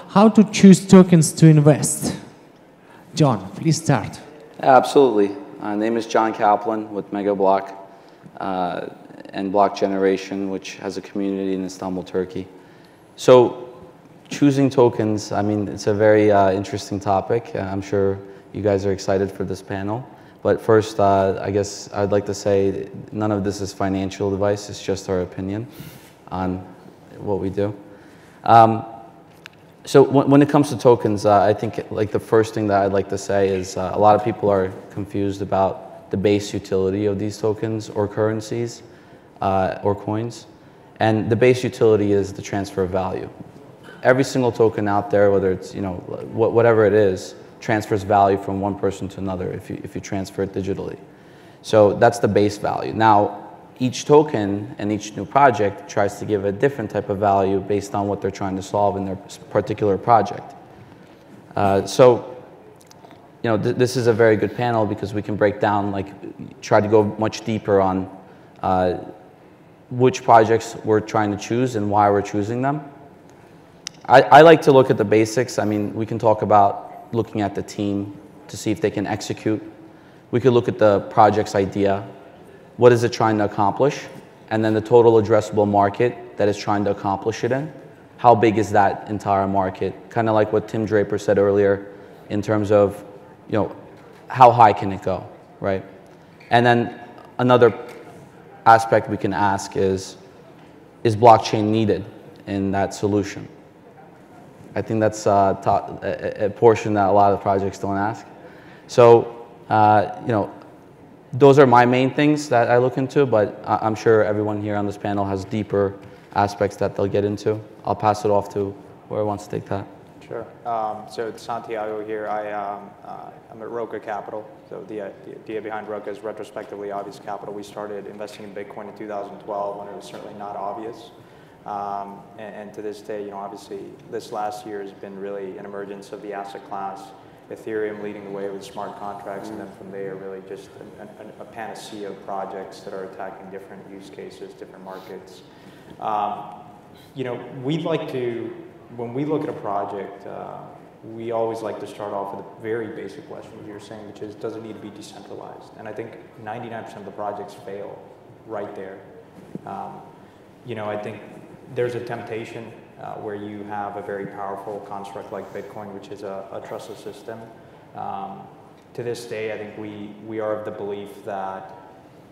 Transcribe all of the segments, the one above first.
how to choose tokens to invest? John, please start. Absolutely. My name is John Kaplan with MegaBlock and Block Generation, which has a community in Istanbul, Turkey. So choosing tokens, I mean, it's a very interesting topic. I'm sure you guys are excited for this panel. But first, I guess I'd like to say none of this is financial advice. It's just our opinion on what we do. So when it comes to tokens, I think like the first thing that I'd like to say is a lot of people are confused about the base utility of these tokens or currencies or coins. And the base utility is the transfer of value. Every single token out there, whether it's, you know, whatever it is, transfers value from one person to another if you transfer it digitally. So that's the base value. Now, each token and each new project tries to give a different type of value based on what they're trying to solve in their particular project. So, you know, this is a very good panel because we can break down, like, try to go much deeper on which projects we're trying to choose and why we're choosing them. I like to look at the basics. I mean, we can talk about looking at the team to see if they can execute. We could look at the project's idea. What is it trying to accomplish? And then the total addressable market that is trying to accomplish it in. How big is that entire market? Kind of like what Tim Draper said earlier in terms of, you know, how high can it go, right? And then another aspect we can ask is blockchain needed in that solution? I think that's a portion that a lot of projects don't ask. So, you know, those are my main things that I look into, but I'm sure everyone here on this panel has deeper aspects that they'll get into. I'll pass it off to whoever wants to take that. Sure. So it's Santiago here. I'm at Roca Capital. So the idea behind Roca is retrospectively obvious capital. We started investing in Bitcoin in 2012 when it was certainly not obvious. And to this day, you know, obviously this last year has been really an emergence of the asset class, Ethereum leading the way with smart contracts, and then from there really just a panacea of projects that are attacking different use cases, different markets. You know, we'd like to, when we look at a project, we always like to start off with a very basic question, as you were saying, which is, does it need to be decentralized? And I think 99% of the projects fail right there. You know, I think there's a temptation where you have a very powerful construct like Bitcoin, which is a trustless system. To this day, I think we are of the belief that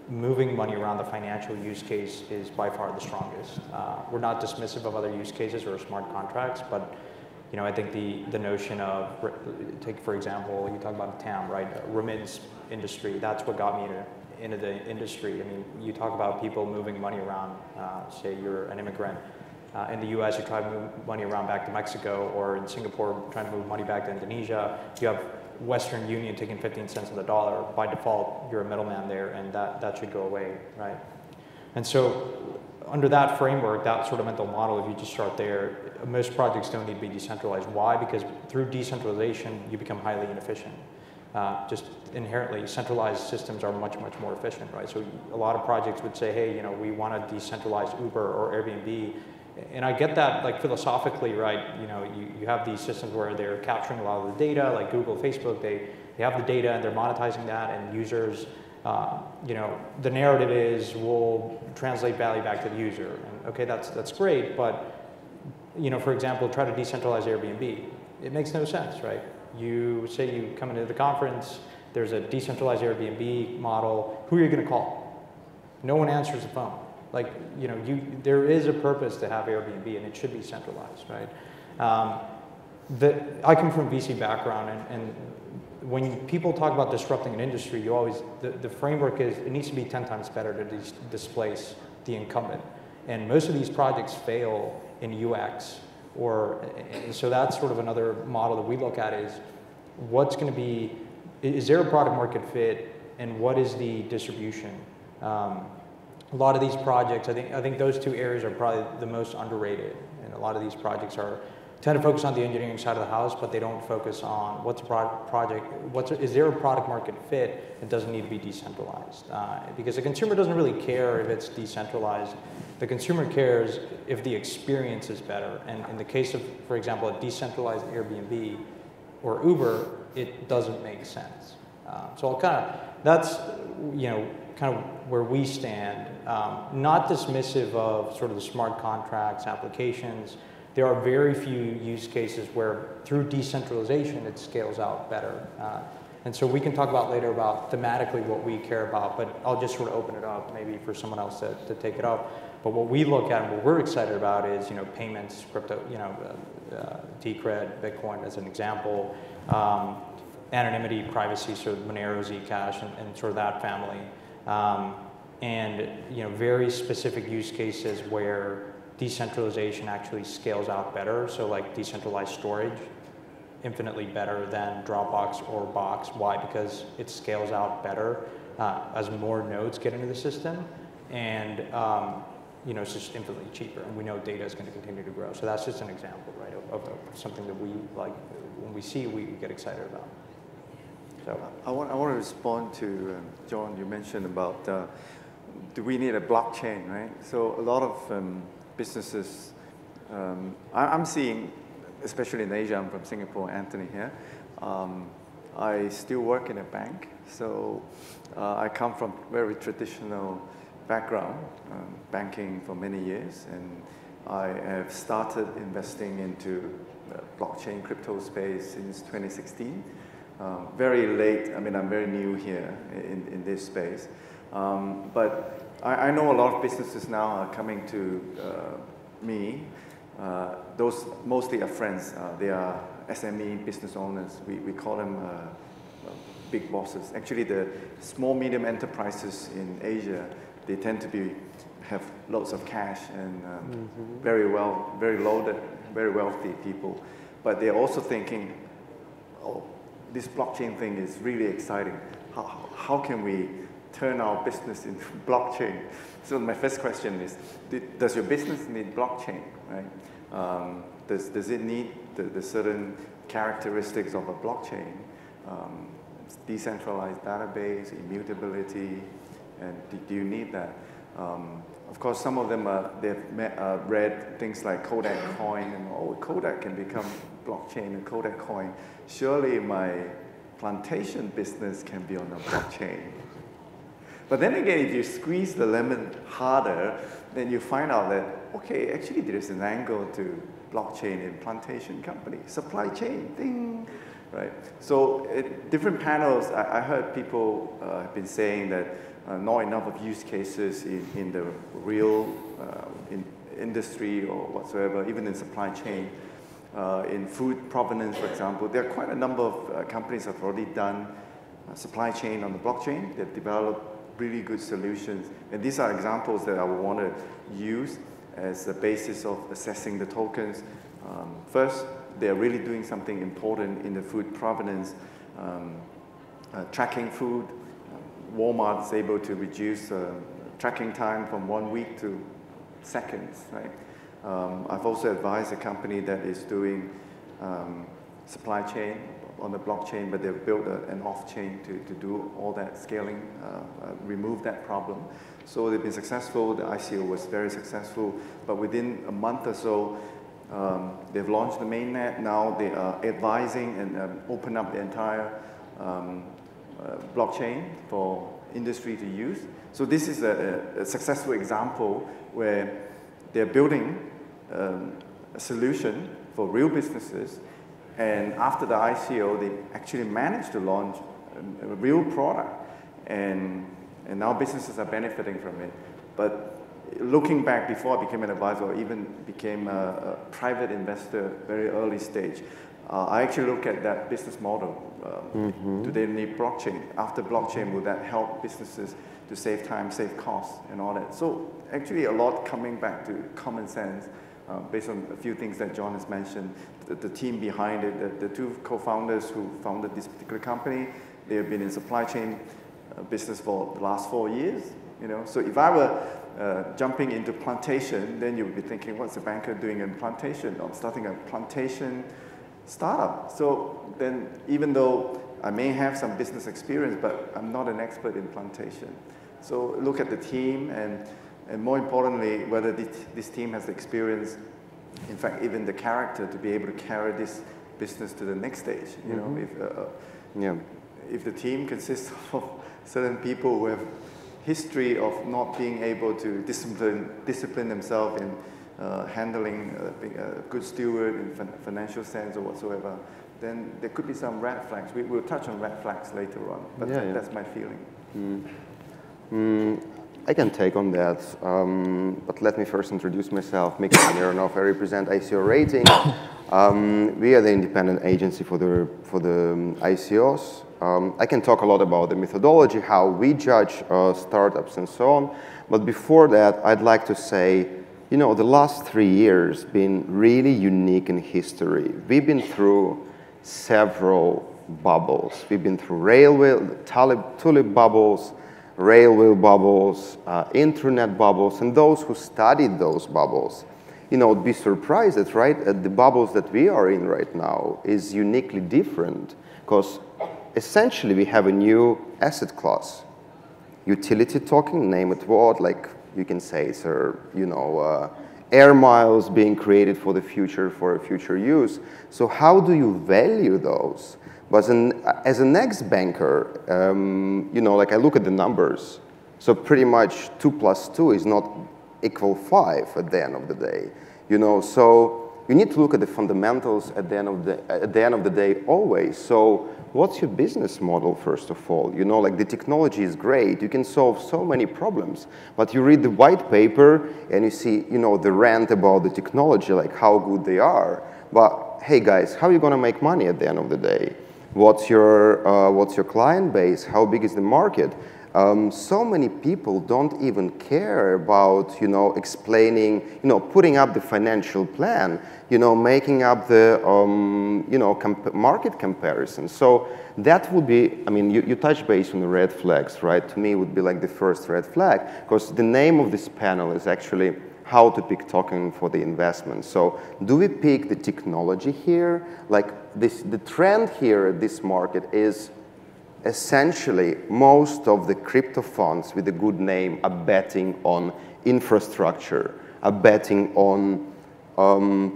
moving money around the financial use case is by far the strongest. We're not dismissive of other use cases or smart contracts, but you know, I think the notion of, take for example, you talk about the TAM, right? Remittance industry, that's what got me into the industry. I mean, you talk about people moving money around, say you're an immigrant. In the US, you try to move money around back to Mexico, or in Singapore, trying to move money back to Indonesia. You have Western Union taking 15 cents on the dollar. By default, you're a middleman there, and that should go away, right? And so under that framework, that sort of mental model, if you just start there, most projects don't need to be decentralized. Why? Because through decentralization, you become highly inefficient. Just inherently, centralized systems are much, much more efficient, right? So a lot of projects would say, hey, you know, we want to decentralize Uber or Airbnb. And I get that, like, philosophically, right? You know, you have these systems where they're capturing a lot of the data, like Google, Facebook, they have the data and they're monetizing that, and users, you know, the narrative is we'll translate value back to the user. And okay, that's great, but, you know, for example, try to decentralize Airbnb. It makes no sense, right? You say you come into the conference, there's a decentralized Airbnb model, who are you going to call? No one answers the phone. Like, you know, there is a purpose to have Airbnb, and it should be centralized, right? I come from VC background, and when people talk about disrupting an industry, you always, the framework is it needs to be 10 times better to displace the incumbent. And most of these projects fail in UX, so that's sort of another model that we look at is what's going to be, is there a product market fit, and what is the distribution? A lot of these projects, I think those two areas are probably the most underrated, and a lot of these projects tend to focus on the engineering side of the house, but they don't focus on what's a project, is there a product market fit that doesn't need to be decentralized? Because the consumer doesn't really care if it's decentralized. The consumer cares if the experience is better. And in the case of, for example, a decentralized Airbnb or Uber, it doesn't make sense. So that's, kind of where we stand. Not dismissive of sort of the smart contracts, applications. There are very few use cases where through decentralization it scales out better. And so we can talk about later about thematically what we care about, but I'll just sort of open it up maybe for someone else to take it up. But what we look at and what we're excited about is, payments, crypto, Decred, Bitcoin as an example, anonymity, privacy, sort of Monero, Zcash, and sort of that family. And very specific use cases where decentralization actually scales out better. So like decentralized storage, infinitely better than Dropbox or Box. Why? Because it scales out better as more nodes get into the system, and it's just infinitely cheaper. And we know data is going to continue to grow. So that's just an example, right, of something that we like. When we see, we get excited about. So I want to respond to John. You mentioned about do we need a blockchain, right? So a lot of businesses, I'm seeing, especially in Asia, I'm from Singapore, Anthony here. I still work in a bank, so I come from very traditional background, banking for many years, and I have started investing into the blockchain crypto space since 2016. Very late, I'm very new here in this space. But I know a lot of businesses now are coming to me. Those mostly are friends. They are SME business owners. We call them big bosses. Actually, the small, medium enterprises in Asia, they tend to have lots of cash and very loaded, very wealthy people. But they're also thinking, oh, this blockchain thing is really exciting. How can we turn our business into blockchain? So my first question is, does your business need blockchain, right? Does it need the certain characteristics of a blockchain? Decentralized database, immutability, and do you need that? Of course, some of them they've read things like Kodak coin, and Kodak can become blockchain and Kodak coin. Surely my plantation business can be on a blockchain. But then again, if you squeeze the lemon harder, then you find out that, okay, actually there is an angle to blockchain in plantation company, supply chain, ding, right? So different panels, I heard people have been saying that not enough of use cases in the real industry or whatsoever, even in supply chain. In food provenance, for example, there are quite a number of companies that have already done supply chain on the blockchain. They've developed really good solutions. And these are examples that I would want to use as the basis of assessing the tokens. First, they're really doing something important in the food provenance, tracking food. Walmart is able to reduce tracking time from 1 week to seconds, right? I've also advised a company that is doing supply chain on the blockchain, but they've built an off-chain to do all that scaling, remove that problem. So they've been successful. The ICO was very successful, but within a month or so, they've launched the mainnet. Now they are advising and open up the entire blockchain for industry to use. So this is a successful example where they're building a solution for real businesses, and after the ICO, they actually managed to launch a real product, and now businesses are benefiting from it. But looking back, before I became an advisor or even became a private investor, very early stage, I actually look at that business model. Do they need blockchain? After blockchain, will that help businesses to save time, save costs, and all that? So actually a lot coming back to common sense based on a few things that John has mentioned. The team behind it, the two co-founders who founded this particular company, they have been in supply chain business for the last 4 years. So if I were jumping into plantation, then you would be thinking, what's a banker doing in plantation? I'm starting a plantation startup. So then, even though I may have some business experience, but I'm not an expert in plantation. So look at the team, and and more importantly, whether this team has the experience, in fact, even the character to be able to carry this business to the next stage. You know, if the team consists of certain people who have history of not being able to discipline themselves in handling being a good steward in financial sense or whatsoever, then there could be some red flags. We'll touch on red flags later on, but that's my feeling. I can take on that, but let me first introduce myself. Mikhail, Mironov. I represent ICORating. We are the independent agency for the ICOs. I can talk a lot about the methodology, how we judge startups and so on. But before that, I'd like to say, you know, the last 3 years been really unique in history. We've been through several bubbles. We've been through railway, tulip bubbles, railway bubbles, internet bubbles, and those who studied those bubbles, you know, would be surprised that, right, the bubbles that we are in right now is uniquely different, because essentially we have a new asset class. Utility token, name it what, like you can say it's you know, air miles being created for the future, for a future use. So how do you value those? But as an ex-banker, you know, like I look at the numbers. So pretty much 2 + 2 is not equal 5 at the end of the day. You know, so you need to look at the fundamentals at the end of the day always. So what's your business model, first of all? You know, like the technology is great. You can solve so many problems. But you read the white paper and you see, you know, the rant about the technology, like how good they are. But hey guys, how are you going to make money at the end of the day? What's your client base? How big is the market? So many people don't even care about, you know, explaining, you know, putting up the financial plan, you know, making up the, you know, market comparison. So that would be, I mean, you touch base on the red flags, right? To me, it would be like the first red flag, because the name of this panel is actually how to pick token for the investment. So do we pick the technology here? Like the trend here at this market is essentially most of the crypto funds with a good name are betting on infrastructure, are betting on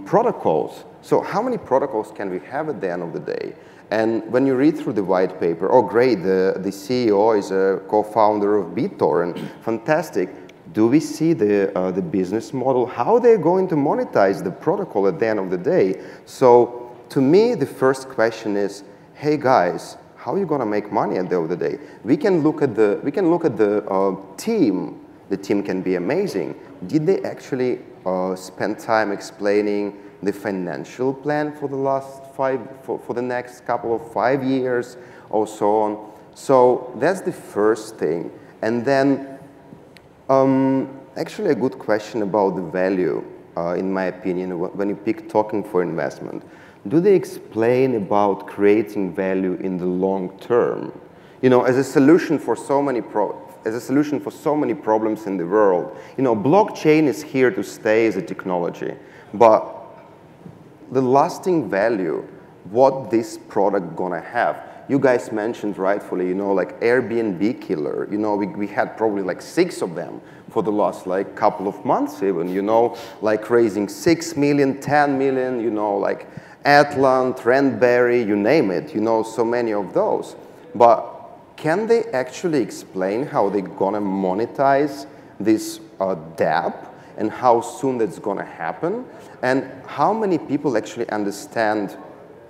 protocols. So how many protocols can we have at the end of the day? And when you read through the white paper, oh great, the CEO is a co-founder of BitTorrent, fantastic. Do we see the business model? How they're going to monetize the protocol at the end of the day? So to me, the first question is, hey guys, how are you going to make money at the end of the day? We can look at the team. The team can be amazing. Did they actually spend time explaining the financial plan for the next couple of 5 years or so on? So that's the first thing. And then actually a good question about the value, in my opinion, when you pick token for investment. Do they explain about creating value in the long term? You know, as a solution for so many problems in the world, you know, blockchain is here to stay as a technology, but the lasting value, what this product gonna have? You guys mentioned rightfully, you know, like Airbnb killer. You know, we had probably like 6 of them for the last like couple of months even, you know, like raising 6 million, 10 million, you know, like Atlant, Trendberry, you name it, you know, so many of those. But can they actually explain how they're gonna monetize this dApp and how soon that's gonna happen? And how many people actually understand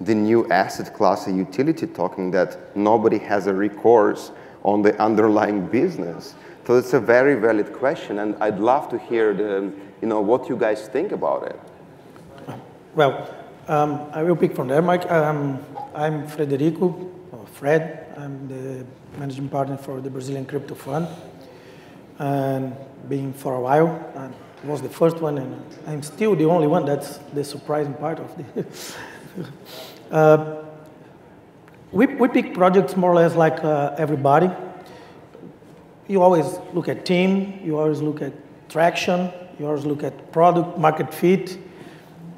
the new asset class, a utility token, that nobody has a recourse on the underlying business? So it's a very valid question, and I'd love to hear you know, what you guys think about it. Well, I will pick from there, Mike. I'm Frederico, or Fred. I'm the managing partner for the Brazilian Crypto Fund, and been for a while. I was the first one, and I'm still the only one. That's the surprising part of the. We pick projects more or less like everybody. You always look at team. You always look at traction. You always look at product market fit,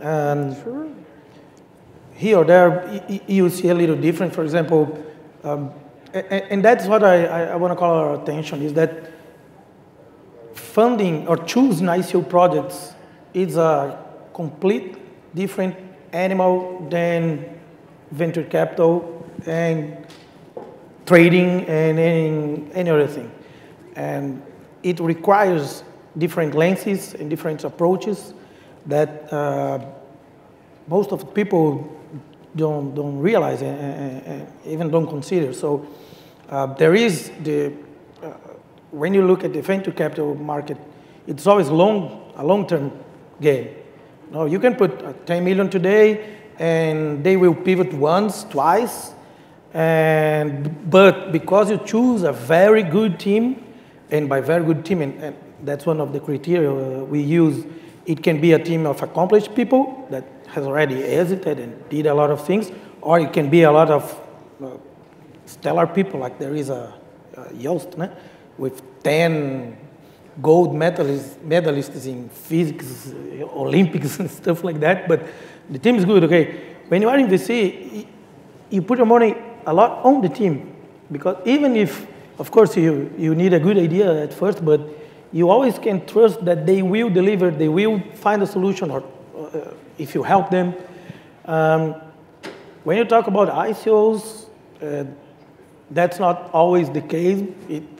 and sure. Here or there, you see a little different. For example, and that's what I want to call our attention, is that funding or choosing ICO projects is a complete different animal than venture capital and trading and any other thing. And it requires different lenses and different approaches that most of the people don't realize and even don't consider. So there is when you look at the venture capital market, it's always a long-term game. No, you can put 10 million today, and they will pivot once, twice, but because you choose a very good team, and by very good team, and that's one of the criteria we use, it can be a team of accomplished people that has already exited and did a lot of things, or it can be a lot of stellar people, like there is a Yost, with 10 gold medalists in physics, Olympics and stuff like that, but the team is good, okay? When you are in VC, you put your money a lot on the team, because even if, of course, you need a good idea at first, but you always can trust that they will deliver, they will find a solution, or if you help them. When you talk about ICOs, that's not always the case.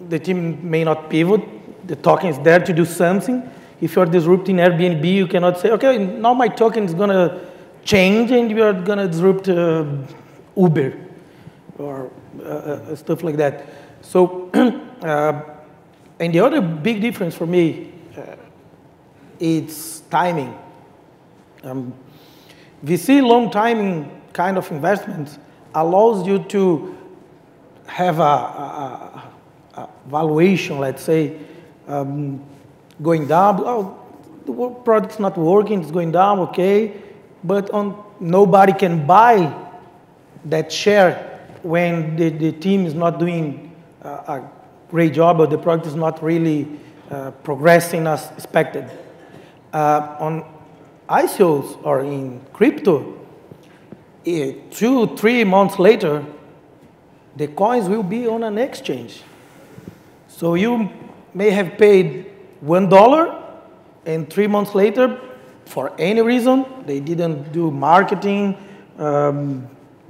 The team may not pivot. The token is there to do something. If you're disrupting Airbnb, you cannot say, okay, now my token is going to change and you are going to disrupt Uber or stuff like that. So, and the other big difference for me, it's timing. VC long timing kind of investments allows you to have a valuation, let's say, going down. Oh, the product's not working, it's going down, okay. But nobody can buy that share when the team is not doing a great job or the product is not really progressing as expected. On ICOs or in crypto, 2-3 months later, the coins will be on an exchange. So you may have paid $1, and 3 months later, for any reason, they didn't do marketing,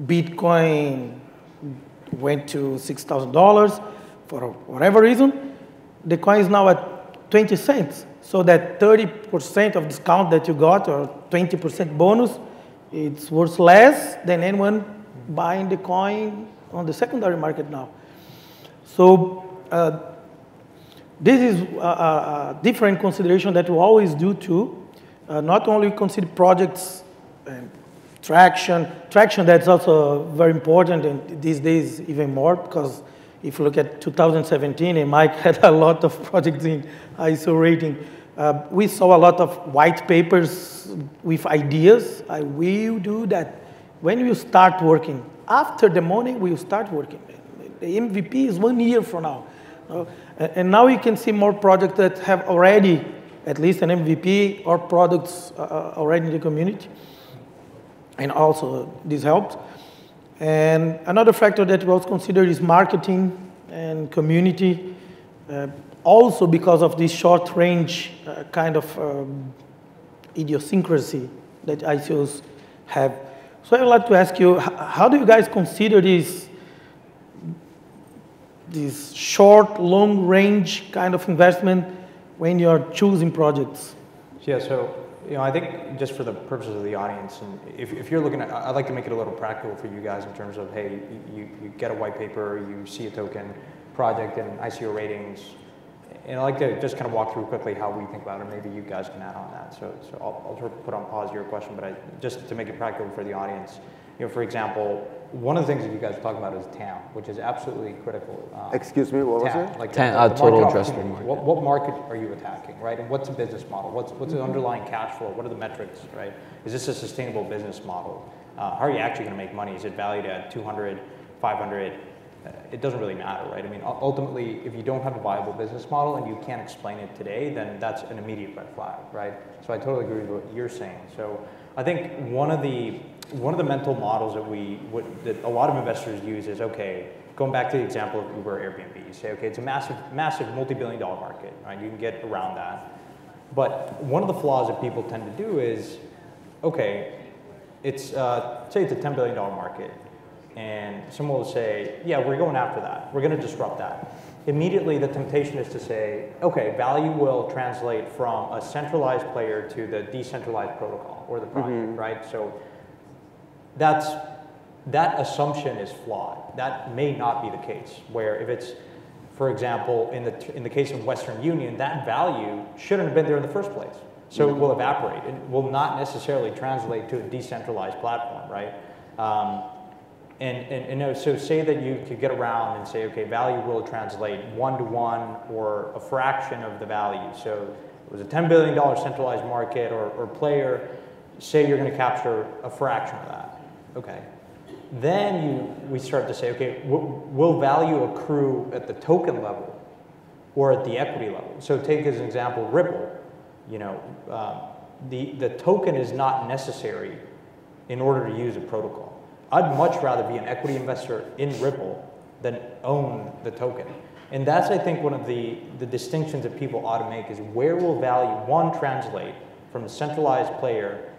Bitcoin went to $6,000 for whatever reason, the coin is now at 20 cents. So that 30% of discount that you got, or 20% bonus, it's worth less than anyone buying the coin on the secondary market now. So this is a different consideration that we always do too. Not only consider projects and traction that's also very important, and these days even more, because if you look at 2017, and Mike had a lot of projects in ICOrating, we saw a lot of white papers with ideas. I will do that. When you start working, after the money, we'll start working. The MVP is 1 year from now. And now you can see more projects that have already at least an MVP or products already in the community. And also, this helps. And another factor that we also consider is marketing and community. Also because of this short-range kind of idiosyncrasy that ICOs have. So I'd like to ask you, how do you guys consider this short, long-range kind of investment when you're choosing projects? Yeah, so I think just for the purposes of the audience, and if you're looking at, I'd like to make it a little practical for you guys in terms of, hey, you get a white paper, you see a token project and ICO ratings, and I'd like to just kind of walk through quickly how we think about it. Maybe you guys can add on that. So I'll sort of put on pause your question, but just to make it practical for the audience, for example, one of the things that you guys are talking about is TAM, which is absolutely critical. Excuse me, what was it? Like TAM, total addressable market. What market are you attacking, right? And what's the business model? What's the underlying cash flow? What are the metrics, right? Is this a sustainable business model? How are you actually going to make money? Is it valued at 200, 500? It doesn't really matter, right? I mean, ultimately, if you don't have a viable business model and you can't explain it today, then that's an immediate red flag, right? So I totally agree with what you're saying. So I think one of the one of the mental models that a lot of investors use is, okay, going back to the example of Uber or Airbnb, you say, okay, it's a massive multi-billion-dollar market, right? You can get around that. But one of the flaws that people tend to do is, okay, it's say it's a $10 billion market, and someone will say, yeah, we're going after that. We're going to disrupt that. Immediately, the temptation is to say, okay, value will translate from a centralized player to the decentralized protocol or the project, right? So that assumption is flawed. That may not be the case. Where if it's, for example, in the case of Western Union, that value shouldn't have been there in the first place. So it will evaporate. It will not necessarily translate to a decentralized platform, right? So say that you could get around and say, okay, value will translate 1-to-1 or a fraction of the value. So it was a $10 billion centralized market or player. Say you're going to capture a fraction of that. Okay. Then we start to say, okay, will value accrue at the token level or at the equity level? So take as an example Ripple. You know, the token is not necessary in order to use a protocol. I'd much rather be an equity investor in Ripple than own the token. And that's, I think, one of the distinctions that people ought to make is where will value, one, translate from a centralized player?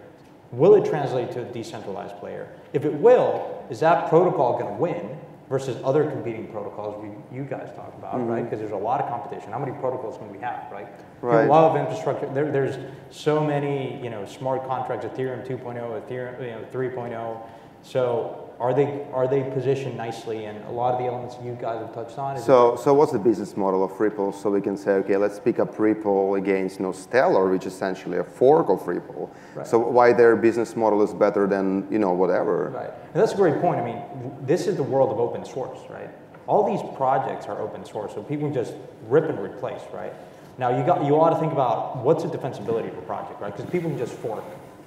Will it translate to a decentralized player? If it will, is that protocol going to win versus other competing protocols you guys talk about, right? Because there's a lot of competition. How many protocols can we have, right? Right. A lot of infrastructure. There's so many, smart contracts. Ethereum 2.0, Ethereum 3.0. So are they positioned nicely? And a lot of the elements you guys have touched on. So what's the business model of Ripple? So we can say, okay, let's pick up Ripple against Stellar, which is essentially a fork of Ripple. Right. So why their business model is better than whatever? Right. And that's a great point. I mean, this is the world of open source, right? All these projects are open source, so people can just rip and replace, right? Now you ought to think about what's the defensibility of a project, right? Because people can just fork.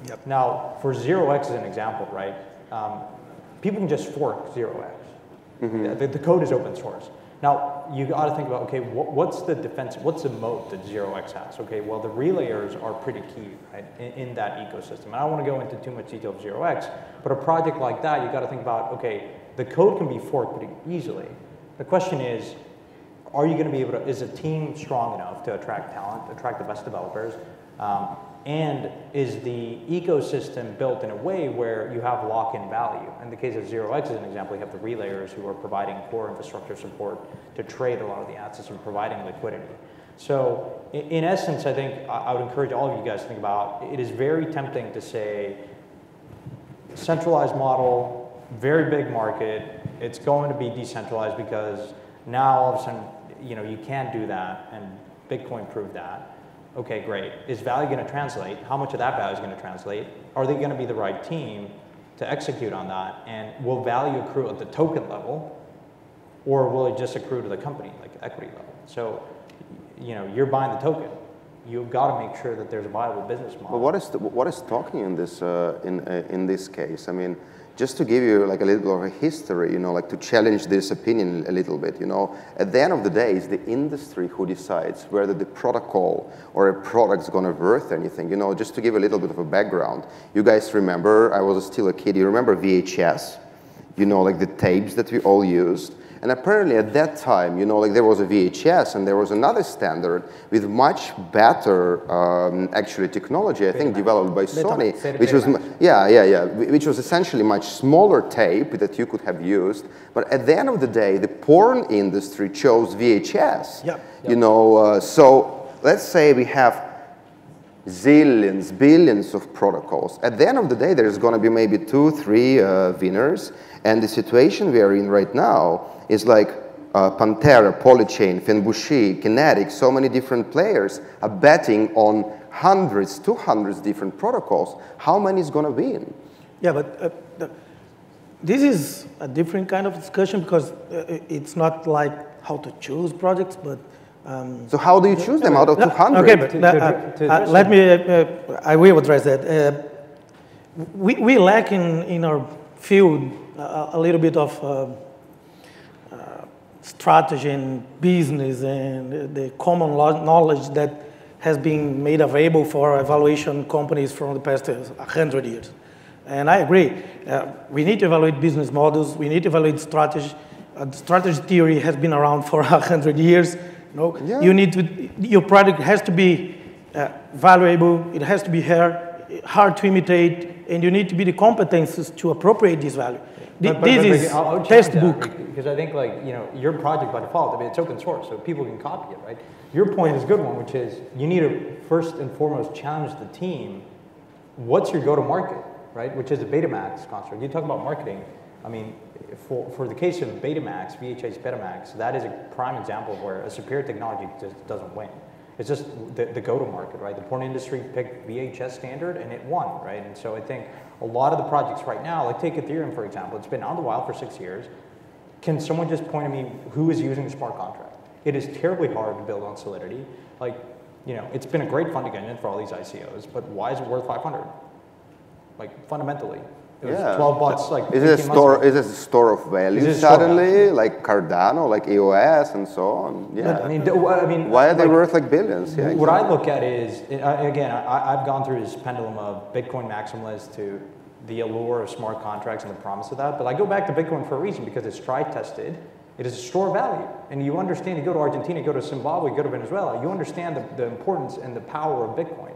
Yep. Now for 0x as an example, right? People can just fork 0x. The code is open source. Now, you got to think about, okay, what's the defense, what's the moat that 0x has? Okay, well, the relayers are pretty key, right, in that ecosystem. And I don't want to go into too much detail of 0x, but a project like that, you got to think about, okay, the code can be forked pretty easily. The question is, are you going to be able to, is a team strong enough to attract talent, attract the best developers? And is the ecosystem built in a way where you have lock-in value? In the case of 0x as an example, you have the relayers who are providing core infrastructure support to trade a lot of the assets and providing liquidity. So in essence, I think I would encourage all of you guys to think about, it is very tempting to say, centralized model, very big market, it's going to be decentralized because now all of a sudden, you can't do that, and Bitcoin proved that. Okay, great. Is value going to translate? How much of that value is going to translate? Are they going to be the right team to execute on that? And will value accrue at the token level, or will it just accrue to the company, like equity level? So, you're buying the token. You've got to make sure that there's a viable business model. But what is talking in this in this case? I mean, just to give you like a little bit of a history, like to challenge this opinion a little bit, at the end of the day, it's the industry who decides whether the protocol or a product's going to worth anything. Just to give a little bit of a background, you guys remember, I was still a kid, you remember VHS? Like the tapes that we all used. And apparently at that time, there was a VHS and there was another standard with much better, actually, technology, I think, developed by Sony, which was, which was essentially much smaller tape that you could have used. But at the end of the day, the porn industry chose VHS. So let's say we have zillions, billions of protocols. At the end of the day, there's going to be maybe 2, 3 winners. And the situation we are in right now is like Pantera, Polychain, Fenbushi, Kinetic, so many different players are betting on hundreds, 200 different protocols. How many is going to win? Yeah, but this is a different kind of discussion because it's not like how to choose projects, but so how do you choose them out of 200? Okay, but let me, I will address that. We lack in our field a little bit of strategy and business and the common knowledge that has been made available for evaluation companies from the past 100 years. And I agree. We need to evaluate business models. We need to evaluate strategy. Strategy theory has been around for 100 years. You know, you need to, your product has to be valuable. It has to be hard to imitate, and you need to be the competencies to appropriate this value. This is textbook. Because I think, like, you know, your project by default, I mean, it's open source, so people can copy it, right? Your point is a good one, which is you need to first and foremost challenge the team. What's your go-to-market, right? Which is a Betamax construct. You talk about marketing. I mean, for the case of Betamax, VHS Betamax, that is a prime example of where a superior technology just doesn't win. It's just the go-to-market, right? The porn industry picked VHS standard and it won, right? And so I think a lot of the projects right now, like take Ethereum, for example, it's been on the wild for 6 years. Can someone just point to me who is using a smart contract? It is terribly hard to build on Solidity. Like, you know, it's been a great funding engine for all these ICOs, but why is it worth 500? Like, fundamentally. It was 12 bucks, like, is it a store of value suddenly, like Cardano, like EOS, and so on? Yeah. But, I mean, why are they worth like billions? Yeah, what I look at is, again, I've gone through this pendulum of Bitcoin maximalist to the allure of smart contracts and the promise of that. But I go back to Bitcoin for a reason, because it's tried-tested. It is a store of value. And you understand, you go to Argentina, you go to Zimbabwe, you go to Venezuela, you understand the importance and the power of Bitcoin.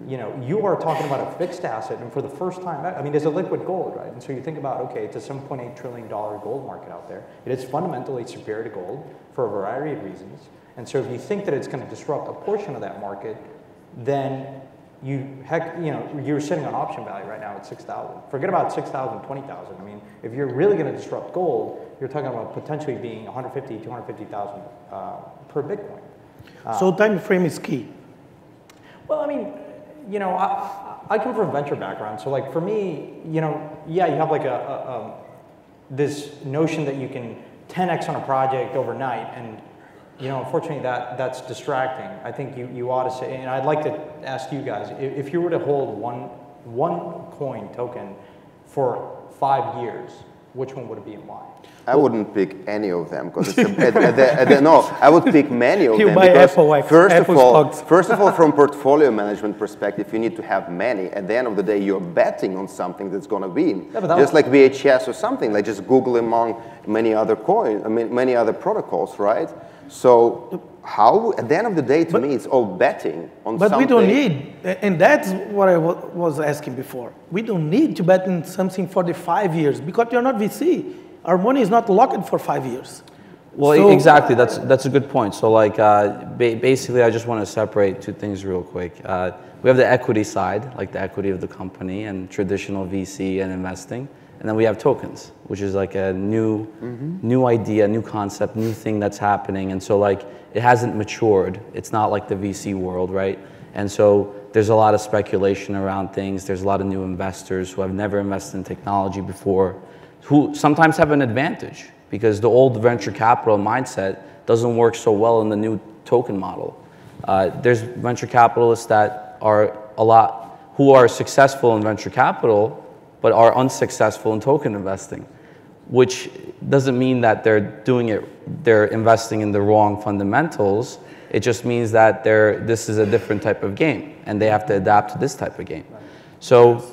You know, you are talking about a fixed asset, and for the first time, I mean, there's a liquid gold, right? And so you think about, okay, it's a $7.8 trillion gold market out there. It is fundamentally superior to gold for a variety of reasons. And so if you think that it's going to disrupt a portion of that market, then you're sitting on option value right now at 6,000. Forget about 6,000, 20,000. I mean, if you're really going to disrupt gold, you're talking about potentially being 150, 250,000 per Bitcoin. So time frame is key. Well, I mean, you know, I come from a venture background, so like for me, you know, yeah, you have like this notion that you can 10x on a project overnight, and you know, unfortunately, that's distracting. I think you ought to say, and I'd like to ask you guys, if you were to hold one coin token for 5 years, which one would it be and why? I wouldn't pick any of them because no, I would pick many of them. Buy because Apple, first of all, from portfolio management perspective, you need to have many. At the end of the day, you're betting on something that's going to win. Yeah, just like VHS or something, like just Google among many other coins, I mean, many other protocols, right? So how, at the end of the day, to me, it's all betting on something. But we don't need, and that's what I was asking before. We don't need to bet on something for the 5 years because you're not VC. Our money is not locked for 5 years. Well, so, exactly. That's a good point. So, like, basically, I just want to separate two things real quick. We have the equity side, like the equity of the company and traditional VC and investing, and then we have tokens, which is like a new idea, new concept, new thing that's happening. And so, like, it hasn't matured. It's not like the VC world, right? And so there's a lot of speculation around things. There's a lot of new investors who have never invested in technology before, who sometimes have an advantage because the old venture capital mindset doesn't work so well in the new token model. There's venture capitalists that are who are successful in venture capital, but are unsuccessful in token investing, which doesn't mean that they're investing in the wrong fundamentals. It just means that this is a different type of game and they have to adapt to this type of game. So,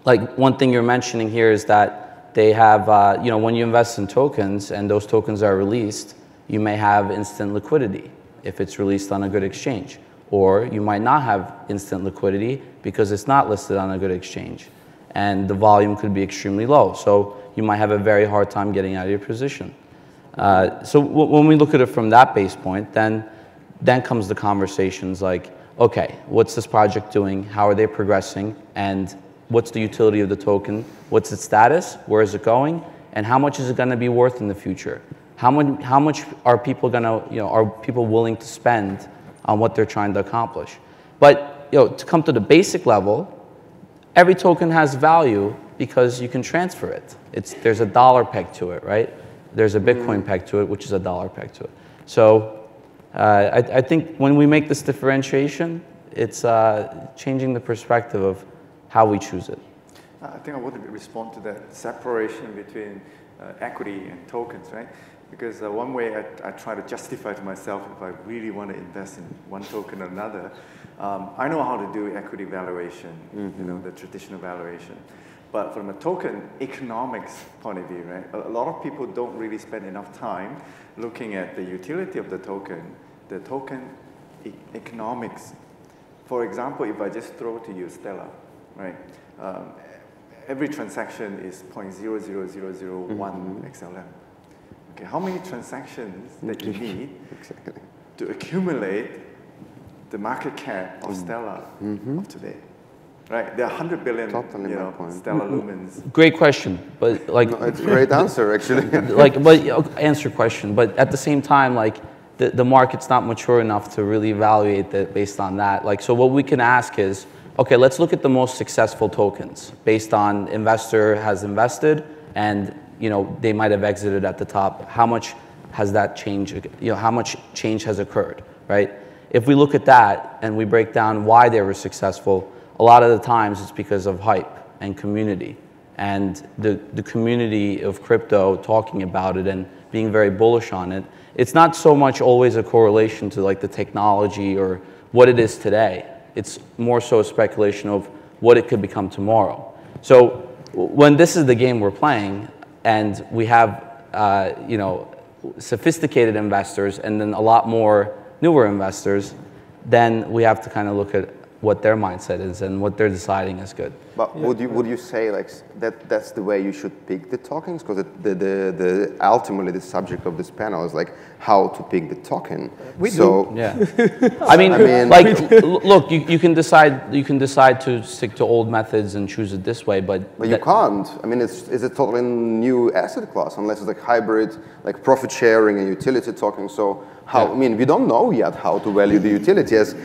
like, one thing you're mentioning here is that they have, you know, when you invest in tokens and those tokens are released, you may have instant liquidity if it's released on a good exchange. Or you might not have instant liquidity because it's not listed on a good exchange. And the volume could be extremely low. So you might have a very hard time getting out of your position. So when we look at it from that base point, then comes the conversations like, okay, what's this project doing? How are they progressing? And what's the utility of the token? What's its status? Where is it going? And how much is it going to be worth in the future? How much are people going to, you know, are people willing to spend on what they're trying to accomplish? But, you know, to come to the basic level, every token has value because you can transfer it. There's a dollar peg to it, right? There's a Bitcoin peg to it, which is a dollar peg to it. So I think when we make this differentiation, it's changing the perspective of how we choose it. I think I want to respond to that separation between equity and tokens, right? Because one way I try to justify to myself if I really want to invest in one token or another, I know how to do equity valuation, you know, the traditional valuation. But from a token economics point of view, right, a lot of people don't really spend enough time looking at the utility of the token economics. For example, if I just throw to you Stellar, right, every transaction is 0.00001 XLM. Okay, how many transactions that you need to accumulate the market cap of Stellar of today? Right, there are 100 billion Stellar lumens. Great question, but like no, it's a great answer actually. Like, but answer question. But at the same time, like the market's not mature enough to really evaluate that based on that. Like, so what we can ask is, okay, let's look at the most successful tokens based on investor has invested and they might have exited at the top. How much has that changed? How much change has occurred, right? If we look at that and we break down why they were successful, a lot of the times it's because of hype and community and the community of crypto talking about it and being very bullish on it. It's not so much always a correlation to like the technology or what it is today. It's more so a speculation of what it could become tomorrow. So when this is the game we're playing and we have sophisticated investors and then a lot more newer investors, then we have to kind of look at what their mindset is and what they're deciding is good. But would you say like that's the way you should pick the tokens? Because the ultimately the subject of this panel is like how to pick the token. Yeah. I mean like look, you can decide to stick to old methods and choose it this way, but you can't. I mean, it's a totally new asset class unless it's like hybrid, like profit sharing and utility token. So how? I mean, we don't know yet how to value the utility. As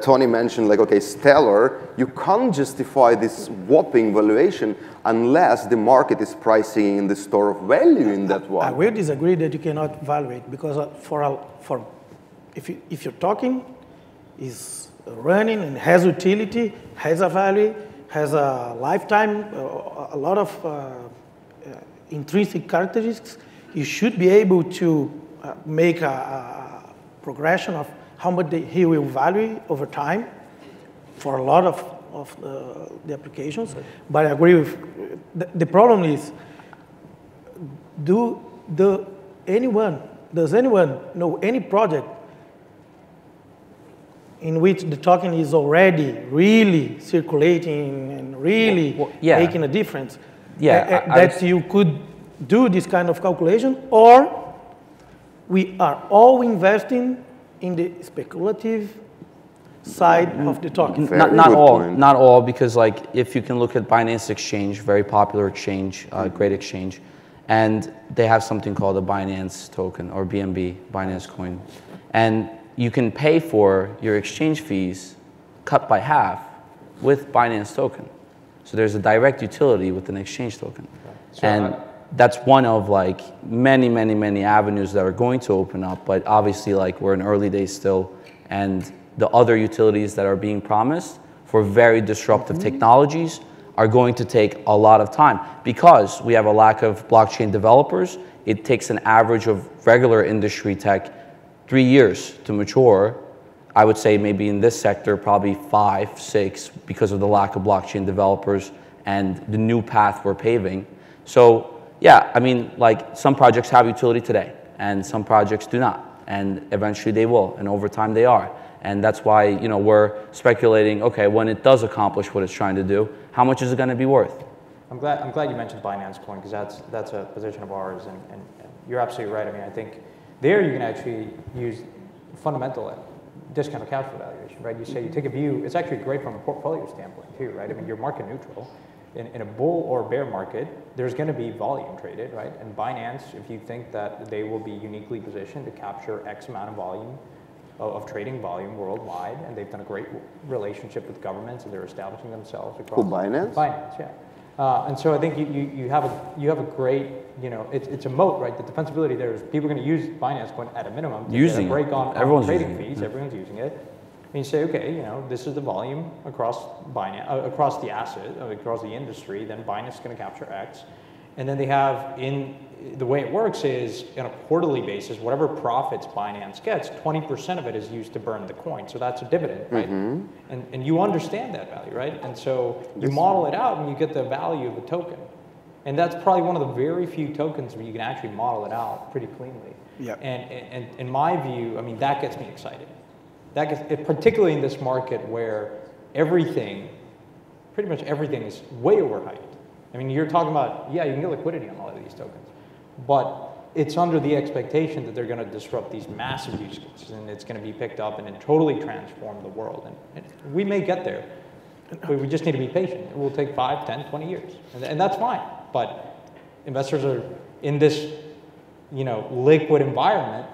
Tony mentioned, like okay, Stellar, you can't justify this whopping valuation unless the market is pricing in the store of value in that one. I will disagree that you cannot evaluate because if your token is running and has utility, has a value, has a lifetime, a lot of intrinsic characteristics, you should be able to make a progression of how much he will value over time for a lot of the applications. But I agree with the problem is, does anyone know any project in which the token is already really circulating and really making a difference? That you could do this kind of calculation, or we are all investing in the speculative side of the token. Not all, because like if you can look at Binance Exchange, very popular exchange, great exchange, and they have something called a Binance token or BNB, Binance coin, and you can pay for your exchange fees cut by half with Binance token. So there's a direct utility with an exchange token, and that's one of like many avenues that are going to open up. But obviously, like we're in early days still, and the other utilities that are being promised for very disruptive technologies are going to take a lot of time because we have a lack of blockchain developers. It takes an average of regular industry tech 3 years to mature. I would say maybe in this sector, probably 5, 6 because of the lack of blockchain developers and the new path we're paving. So yeah, I mean, like some projects have utility today and some projects do not. And eventually they will, and over time they are. And that's why, we're speculating, okay, when it does accomplish what it's trying to do, how much is it going to be worth? I'm glad you mentioned Binance Coin because that's a position of ours, and you're absolutely right. I mean, I think there you can actually use fundamental discounted cash flow valuation, right? You say you take a view. It's actually great from a portfolio standpoint too, right? I mean, you're market neutral. In a bull or bear market, there's going to be volume traded, right? And Binance, if you think that they will be uniquely positioned to capture X amount of volume, of trading volume worldwide, and they've done a great relationship with governments, and they're establishing themselves across. Who, Binance? Binance, yeah. And so I think you have a great, it's a moat, right? The defensibility there is people are going to use Binance Coin at a minimum to get a break on trading fees. Everyone's using it. And you say, okay, this is the volume across Binance, across the asset, across the industry. Then Binance is going to capture X, And then they have, the way it works is on a quarterly basis, whatever profits Binance gets, 20% of it is used to burn the coin. So that's a dividend, right? And you understand that value, right? And so you model it out and you get the value of the token. And that's probably one of the very few tokens where you can actually model it out pretty cleanly. Yeah. And in my view, I mean, that gets me excited. That gets, particularly in this market where everything, pretty much everything is way overhyped. I mean, you're talking about, yeah, you can get liquidity on all of these tokens, but it's under the expectation that they're going to disrupt these massive use cases, and it's going to be picked up and it totally transform the world. And we may get there, but we just need to be patient. It will take 5, 10, 20 years, and that's fine. But investors are in this, liquid environment.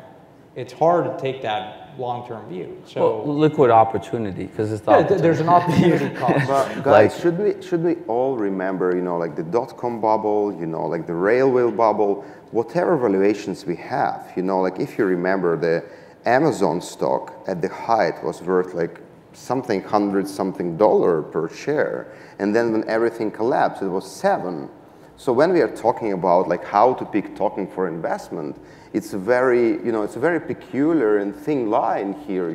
It's hard to take that long-term view. So liquid opportunity, because it's the there's an opportunity cost. But guys, should we all remember, like the dot-com bubble, like the railway bubble, whatever valuations we have, like if you remember the Amazon stock at the height was worth like something $100-something per share, and then when everything collapsed, it was $7. So when we are talking about like how to pick token for investment, it's a very, it's a very peculiar and thin line here,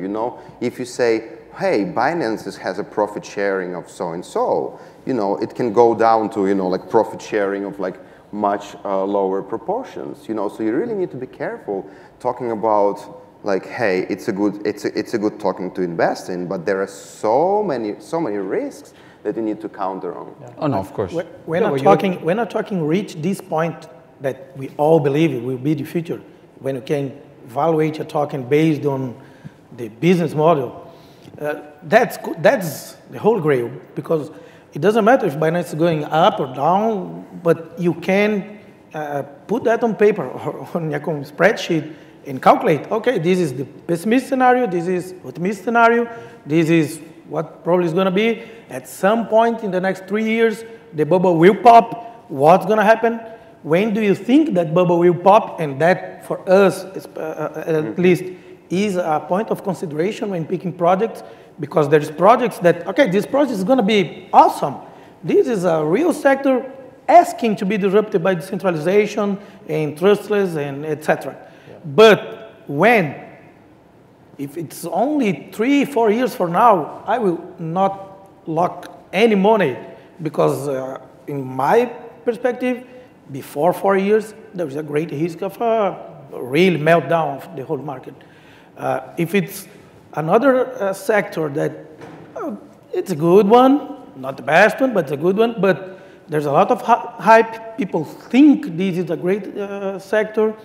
If you say, hey, Binance has a profit sharing of so-and-so, it can go down to, like profit sharing of like much lower proportions, So you really need to be careful talking about like, hey, it's a good token to invest in, but there are so many risks that you need to counter on. Yeah. Oh no, of course. We're not talking reach this point that we all believe it will be the future, when you can evaluate a token based on the business model. That's the whole grail, because it doesn't matter if Binance is going up or down, but you can put that on paper or on your spreadsheet and calculate, okay, this is the pessimistic scenario, this is optimistic scenario, this is what probably is going to be. At some point in the next 3 years, the bubble will pop. What's going to happen? When do you think that bubble will pop? And that, for us, at least, is a point of consideration when picking projects, because there's projects that, okay, this project is going to be awesome. This is a real sector asking to be disrupted by decentralization and trustless and etc. Yeah. But when? If it's only 3-4 years from now, I will not lock any money, because in my perspective, before 4 years, there is a great risk of a real meltdown of the whole market. If it's another sector that it's a good one, not the best one, but it's a good one, but there's a lot of hype. People think this is a great sector.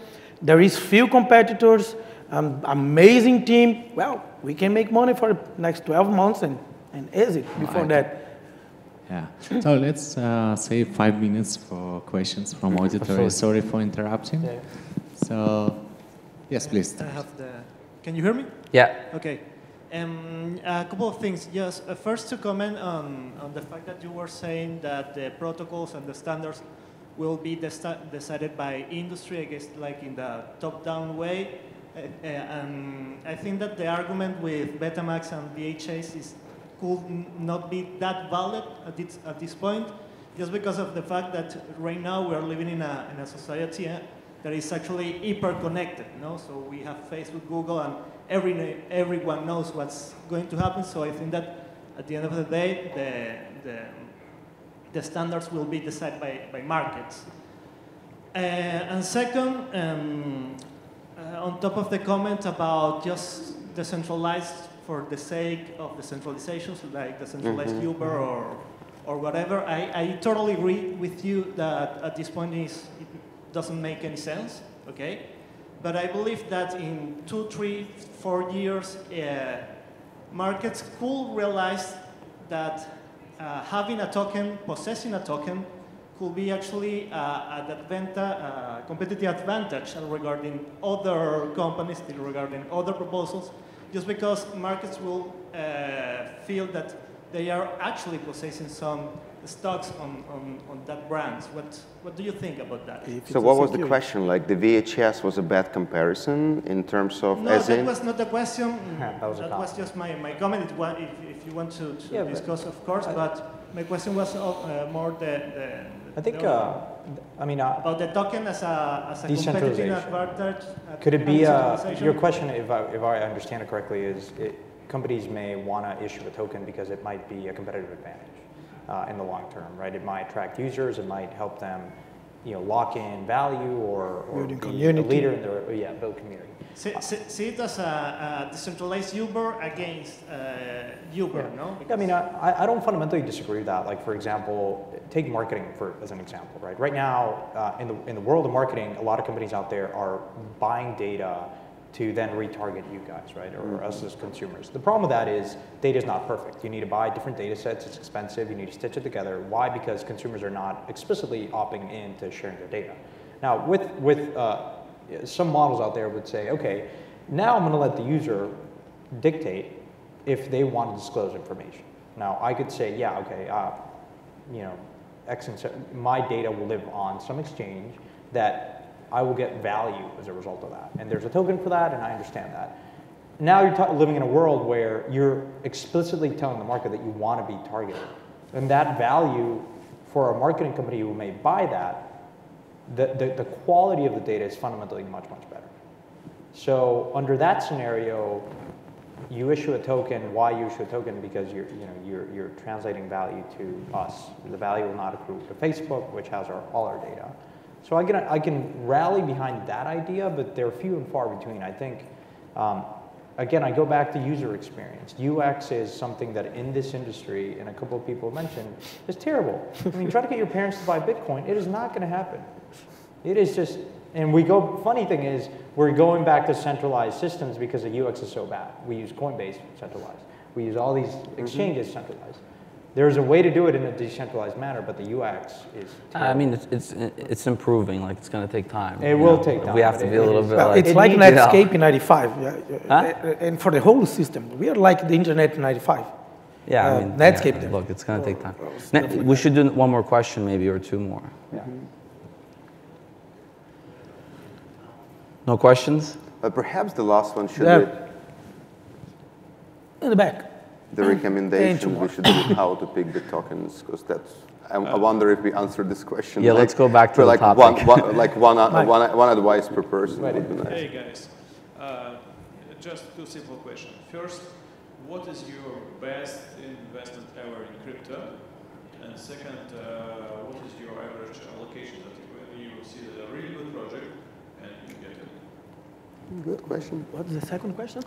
There is few competitors, amazing team. Well, we can make money for the next 12 months and exit before that. Yeah. So let's save 5 minutes for questions from auditors. Sorry for interrupting. Yeah. So, yes, please. I have Can you hear me? Yeah. Okay. A couple of things. Yes. First, to comment on the fact that you were saying that the protocols and the standards will be decided by industry, I guess, like in the top-down way. And I think that the argument with Betamax and VHS could not be that valid at this point, just because of the fact that right now we are living in a society that is actually hyper-connected. So we have Facebook, Google, and everyone knows what's going to happen. So I think that at the end of the day, the standards will be decided by markets. And second, on top of the comment about just decentralized for the sake of decentralization, so like decentralized Uber or whatever, I totally agree with you that at this point it doesn't make any sense, okay? But I believe that in 2, 3, 4 years, markets could realize that having a token, possessing a token, could be actually a competitive advantage regarding other companies, regarding other proposals, just because markets will feel that they are actually possessing some stocks on that brand. What do you think about that? So what was the question? Like the VHS was a bad comparison in terms of no, that was not the question. That was just my comment. If you want to discuss, of course, but my question was more the I think, about the token as a competitive advantage. Could it be, your question, if I understand it correctly, is companies may want to issue a token because it might be a competitive advantage in the long term, right? It might attract users, it might help them, lock in value or be a leader in their, build community. See it as a decentralized Uber against Uber, no? Because I don't fundamentally disagree with that. Like, for example, take marketing as an example, right? Right now, in the world of marketing, a lot of companies out there are buying data to then retarget you guys, right? Or us as consumers. The problem with that is data is not perfect. You need to buy different data sets, it's expensive, you need to stitch it together. Why? Because consumers are not explicitly opting in to sharing their data. Now, with some models out there would say, okay, now I'm gonna let the user dictate if they want to disclose information. Now, I could say, yeah, okay, X and my data will live on some exchange that I will get value as a result of that. And there's a token for that, and I understand that. Now you're living in a world where you're explicitly telling the market that you want to be targeted. And that value for a marketing company who may buy that, the quality of the data is fundamentally much, much better. So under that scenario, you issue a token. Why you issue a token? Because you're translating value to us. The value will not accrue to Facebook, which has all our data. So I can rally behind that idea, but they're few and far between. I think, again, I go back to user experience. UX is something that in this industry, and a couple of people mentioned, is terrible. Try to get your parents to buy Bitcoin. It is not going to happen. It is just, and funny thing is, we're going back to centralized systems because the UX is so bad. We use Coinbase centralized. We use all these exchanges centralized. There's a way to do it in a decentralized manner, but the UX is terrible. It's improving. Like, it's going to take time. It will take time. We have to be a little bit. It's like Netscape in '95, and for the whole system, we are like the internet in '95. Yeah, Netscape. Look, it's going to take time. We should do one more question, maybe, or two more. Yeah. No questions? Perhaps the last one should be in the back. the recommendation we should do how to pick the tokens, because that's. I wonder if we answered this question. Yeah, let's go back to the topic. One advice per person would be nice. Hey guys, just two simple questions. First, what is your best investment ever in crypto? And second, what is your average allocation that when you see a really good project and you get it? Good question. What's the second question?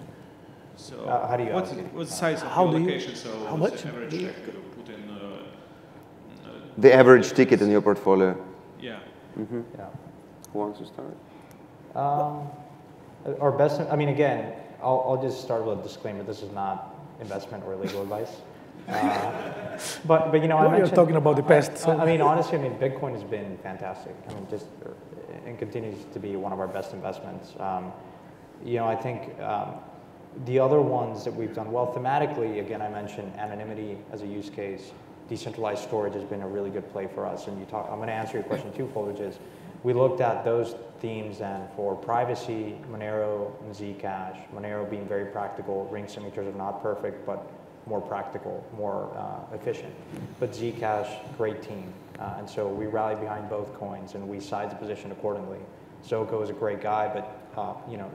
So how do you what's the size of how your do you, allocation? So how what's much the average check you put in? The average ticket in your portfolio. Yeah. Mm-hmm. Yeah. Who wants to start? Our best, again, I'll just start with a disclaimer. This is not investment or legal advice. But I mentioned, you're talking about the past. So. Honestly, Bitcoin has been fantastic. And continues to be one of our best investments. I think the other ones that we've done well thematically, again, I mentioned anonymity as a use case. Decentralized storage has been a really good play for us. And I'm going to answer your question twofold, which is we looked at those themes and for privacy, Monero and Zcash. Monero being very practical. Ring signatures are not perfect, but more practical, more efficient. But Zcash, great team. And so we rallied behind both coins and we sized the position accordingly. Zoko is a great guy, but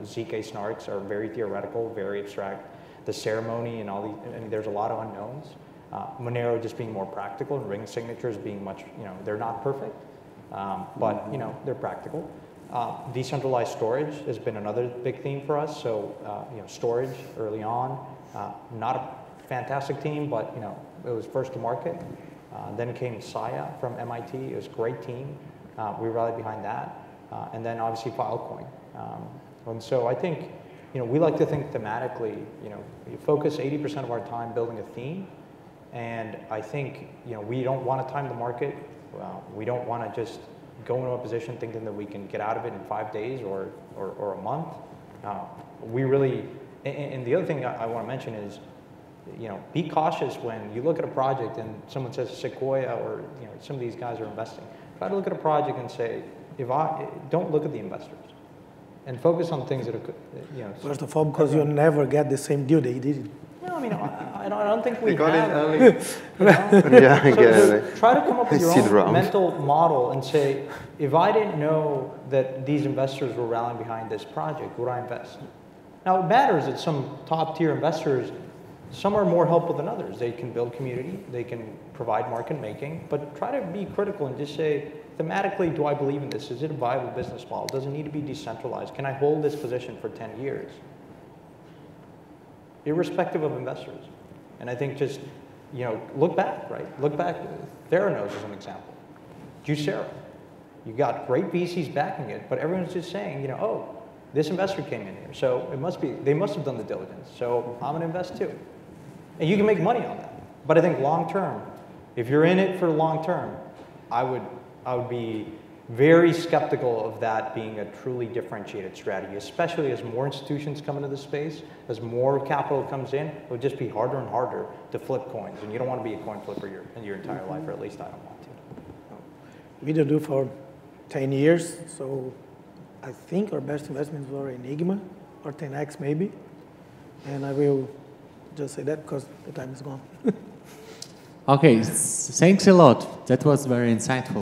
ZK snarks are very theoretical, very abstract. The ceremony and all these, there's a lot of unknowns. Monero just being more practical and ring signatures being much, they're not perfect, but they're practical. Decentralized storage has been another big theme for us. So storage early on, not a fantastic team, but it was first to market. Then came Saya from MIT. It was a great team. We rallied behind that, and then obviously Filecoin. And so I think we like to think thematically. We focus 80% of our time building a theme. And I think, we don't want to time the market. We don't want to just go into a position thinking that we can get out of it in 5 days or a month. We really, and the other thing I want to mention is, be cautious when you look at a project and someone says Sequoia or some of these guys are investing. Try to look at a project and say, don't look at the investors, and focus on things that are, First of all, because you'll never get the same deal they did. No, I mean, I don't think we got have. in early. Yeah, I get it. Try to come up with your own round. mental model and say, if I didn't know that these investors were rallying behind this project, would I invest? Now, it matters that some top-tier investors, some are more helpful than others. They can build community, they can provide market making, but try to be critical and just say, thematically, do I believe in this? Is it a viable business model? Does it need to be decentralized? Can I hold this position for 10 years? Irrespective of investors. And I think just, look back, right? Look back, Theranos is an example. Juicero. You got great VCs backing it, but everyone's just saying, oh, this investor came in here, so they must have done the diligence, so I'm gonna invest too. And you can make money on that. But I think long term, if you're in it for long term, I would be very skeptical of that being a truly differentiated strategy, especially as more institutions come into the space, as more capital comes in, it would just be harder and harder to flip coins. And you don't want to be a coin flipper in your entire life, or at least I don't want to. We did do for 10 years, so I think our best investments were Enigma, or 10x maybe. And I will just say that because the time is gone. Okay, thanks a lot. That was very insightful.